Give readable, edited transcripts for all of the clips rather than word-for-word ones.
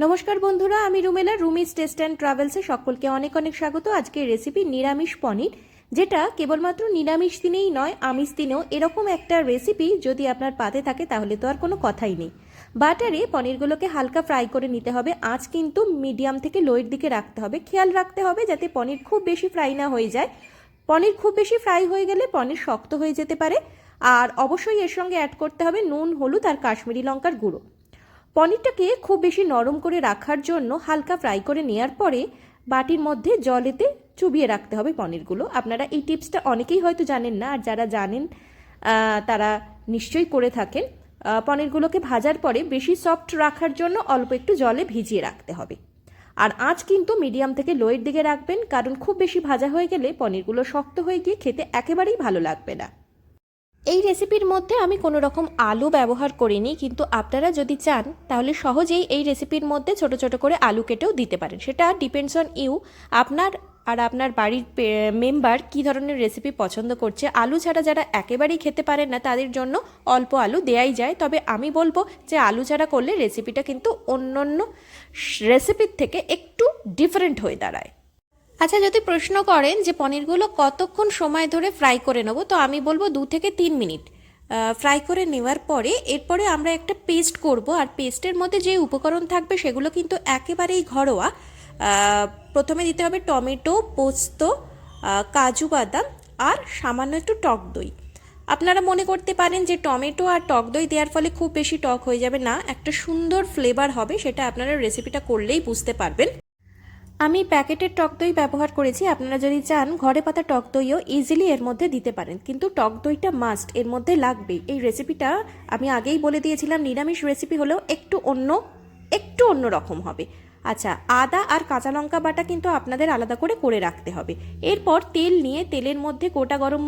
নমস্কার বন্ধুরা, আমি রুমেলা, রুমিস টেস্ট অ্যান্ড ট্রাভেলসে সকলকে অনেক অনেক স্বাগত। আজকের রেসিপি নিরামিষ পনির, যেটা কেবলমাত্র নিরামিষ দিনেই নয়, আমিষ দিনেও এরকম একটা রেসিপি যদি আপনার পাতে থাকে তাহলে তো আর কোনো কথাই নেই। বাটারে পনিরগুলোকে হালকা ফ্রাই করে নিতে হবে। আঁচ কিন্তু মিডিয়াম থেকে লোয়ের দিকে রাখতে হবে। খেয়াল রাখতে হবে যাতে পনির খুব বেশি ফ্রাই না হয়ে যায়। পনির খুব বেশি ফ্রাই হয়ে গেলে পনির শক্ত হয়ে যেতে পারে। আর অবশ্যই এর সঙ্গে অ্যাড করতে হবে নুন, হলুদ আর কাশ্মীরি লঙ্কার গুঁড়ো। পনিরটাকে খুব বেশি নরম করে রাখার জন্য হালকা ফ্রাই করে নেওয়ার পরে বাটির মধ্যে জলেতে চুবিয়ে রাখতে হবে পনিরগুলো। আপনারা এই টিপসটা অনেকেই হয়তো জানেন না, আর যারা জানেন তারা নিশ্চয়ই করে থাকেন। পনিরগুলোকে ভাজার পরে বেশি সফট রাখার জন্য অল্প একটু জলে ভিজিয়ে রাখতে হবে। আর আঁচ কিন্তু মিডিয়াম থেকে লোয়ের দিকে রাখবেন, কারণ খুব বেশি ভাজা হয়ে গেলে পনিরগুলো শক্ত হয়ে গিয়ে খেতে একেবারেই ভালো লাগবে না। এই রেসিপির মধ্যে আমি কোনো রকম আলু ব্যবহার করিনি, কিন্তু আপনারা যদি চান তাহলে সহজেই এই রেসিপির মধ্যে ছোট ছোট করে আলু কেটেও দিতে পারেন। সেটা ডিপেন্ডস অন ইউ, আপনার আর আপনার বাড়ির মেম্বার কী ধরনের রেসিপি পছন্দ করছে। আলু ছাড়া যারা একেবারেই খেতে পারেন না তাদের জন্য অল্প আলু দেয়াই যায়, তবে আমি বলবো যে আলু ছাড়া করলে রেসিপিটা কিন্তু অন্য রেসিপির থেকে একটু ডিফারেন্ট হয়ে দাঁড়ায়। আচ্ছা, যদি প্রশ্ন করেন যে পনিরগুলো কতক্ষণ সময় ধরে ফ্রাই করে নেব, তো আমি বলবো 2 থেকে 3 মিনিট ফ্রাই করে নেওয়ার পরে এরপরে আমরা একটা পেস্ট করব। আর পেস্টের মধ্যে যে উপকরণ থাকবে সেগুলো কিন্তু একেবারেই ঘরোয়া। প্রথমে দিতে হবে টমেটো, পোস্ত, কাজু বাদাম আর সামান্য একটু টক দই। আপনারা মনে করতে পারেন যে টমেটো আর টক দই দেওয়ার ফলে খুব বেশি টক হয়ে যাবে, না, একটা সুন্দর ফ্লেভার হবে। সেটা আপনারা রেসিপিটা করলেই বুঝতে পারবেন। আমি প্যাকেটের টক দই ব্যবহার করেছি। আপনারা যদি চান ঘরে পাতা টক দইও ইজিলি এর মধ্যে দিতে পারেন, কিন্তু টক দইটা মাস্ট এর মধ্যে লাগবেই। এই রেসিপিটা আমি আগেই বলে দিয়েছিলাম নিরামিষ রেসিপি হলেও একটু অন্য রকম হবে। আচ্ছা, আদা আর কাঁচা লঙ্কা বাটা কিন্তু আপনাদের আলাদা করে রাখতে হবে। এরপর তেল নিয়ে তেলের মধ্যে গোটা গরম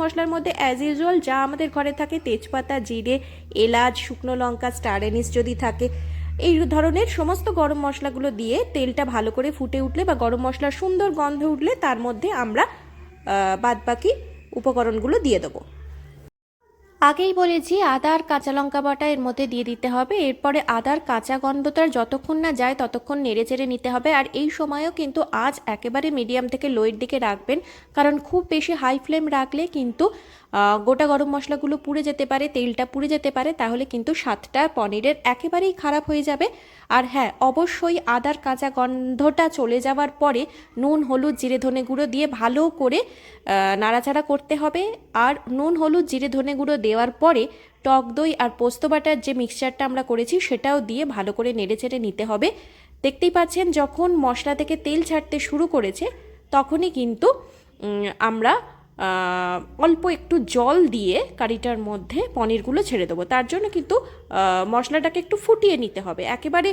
মশলার মধ্যে অ্যাজ ইউজুয়াল যা আমাদের ঘরে থাকে, তেজপাতা, জিরে, এলাচ, শুকনো লঙ্কা, স্টার এনিস যদি থাকে, এই ধরনের সমস্ত গরম মশলাগুলো দিয়ে তেলটা ভালো করে ফুটে উঠলে বা গরম মশলার সুন্দর গন্ধ উঠলে তার মধ্যে আমরা বাদবাকি উপকরণগুলো দিয়ে দেবো। আগেই বলেছি আদা আর কাঁচা লঙ্কা বাটা এর মধ্যে দিয়ে দিতে হবে। এরপরে আদার কাঁচা গন্ধটার যতক্ষণ না যায় ততক্ষণ নেড়ে চেড়ে নিতে হবে। আর এই সময়ও কিন্তু আঁচ একেবারে মিডিয়াম থেকে লোয়ের দিকে রাখবেন, কারণ খুব বেশি হাই ফ্লেম রাখলে কিন্তু গোটা গরম মশলাগুলো পুড়ে যেতে পারে, তেলটা পুড়ে যেতে পারে, তাহলে কিন্তু স্বাদটা পনিরের একেবারেই খারাপ হয়ে যাবে। আর হ্যাঁ, অবশ্যই আদার কাঁচা গন্ধটা চলে যাওয়ার পরে নুন, হলুদ, জিরে, ধনে গুঁড়ো দিয়ে ভালো করে নাড়াচাড়া করতে হবে। আর নুন, হলুদ, জিরে, ধনে গুঁড়ো দেওয়ার পরে টক দই আর পোস্ত বাটার যে মিক্সচারটা আমরা করেছি সেটাও দিয়ে ভালো করে নেড়েচেড়ে নিতে হবে। দেখতেই পাচ্ছেন যখন মশলা থেকে তেল ছাড়তে শুরু করেছে তখনই কিন্তু আমরা অল্প একটু জল দিয়ে কারিটার মধ্যে পনিরগুলো ছেড়ে দেবো। তার জন্য কিন্তু মশলাটাকে একটু ফুটিয়ে নিতে হবে। একেবারে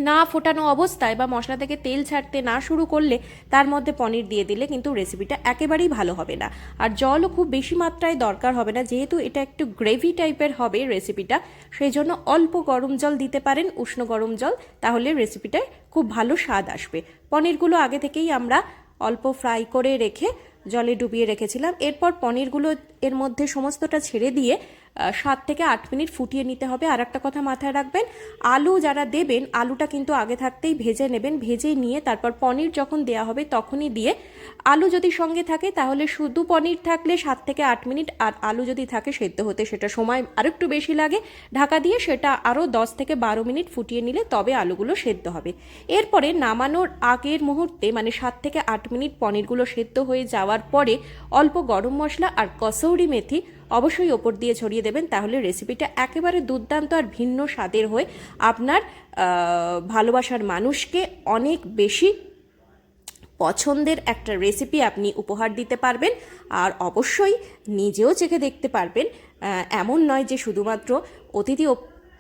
না ফোটানো অবস্থায় বা মশলা থেকে তেল ছাড়তে না শুরু করলে তার মধ্যে পনির দিয়ে দিলে কিন্তু রেসিপিটা একেবারেই ভালো হবে না। আর জলও খুব বেশি মাত্রায় দরকার হবে না, যেহেতু এটা একটু গ্রেভি টাইপের হবে রেসিপিটা, সেই জন্য অল্প গরম জল দিতে পারেন, উষ্ণ গরম জল, তাহলে রেসিপিটায় খুব ভালো স্বাদ আসবে। পনিরগুলো আগে থেকেই আমরা অল্প ফ্রাই করে রেখে জলে ডুবিয়ে রেখেছিলাম। এরপর পনিরগুলো এর মধ্যে সমস্তটা ছেড়ে দিয়ে 7 থেকে 8 মিনিট ফুটিয়ে নিতে হবে। আর একটা কথা মাথায় রাখবেন, আলু যারা দেবেন আলুটা কিন্তু আগে থাকতেই ভেজে নেবেন। ভেজে নিয়ে তারপর পনির যখন দেওয়া হবে তখনই দিয়ে, আলু যদি সঙ্গে থাকে তাহলে শুধু পনির থাকলে 7 থেকে 8 মিনিট, আর আলু যদি থাকে সেদ্ধ হতে সেটা সময় আরেকটু বেশি লাগে, ঢাকা দিয়ে সেটা আরও 10 থেকে 12 মিনিট ফুটিয়ে নিলে তবে আলুগুলো সেদ্ধ হবে। এরপরে নামানোর আগের মুহূর্তে মানে 7 থেকে 8 মিনিট পনিরগুলো সেদ্ধ হয়ে যাওয়ার পরে অল্প গরম মশলা আর কসৌরি মেথি অবশ্যই ওপর দিয়ে ছড়িয়ে দেবেন, তাহলে রেসিপিটা একেবারে দুর্দান্ত আর ভিন্ন স্বাদের হয়ে আপনার ভালোবাসার মানুষকে অনেক বেশি পছন্দের একটা রেসিপি আপনি উপহার দিতে পারবেন। আর অবশ্যই নিজেও চেখে দেখতে পারবেন। এমন নয় যে শুধুমাত্র অতিথি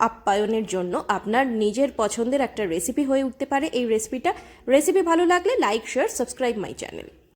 আপ্যায়নের জন্য, আপনার নিজের পছন্দের একটা রেসিপি হয়ে উঠতে পারে এই রেসিপিটা। রেসিপি ভালো লাগলে like, share, subscribe my channel.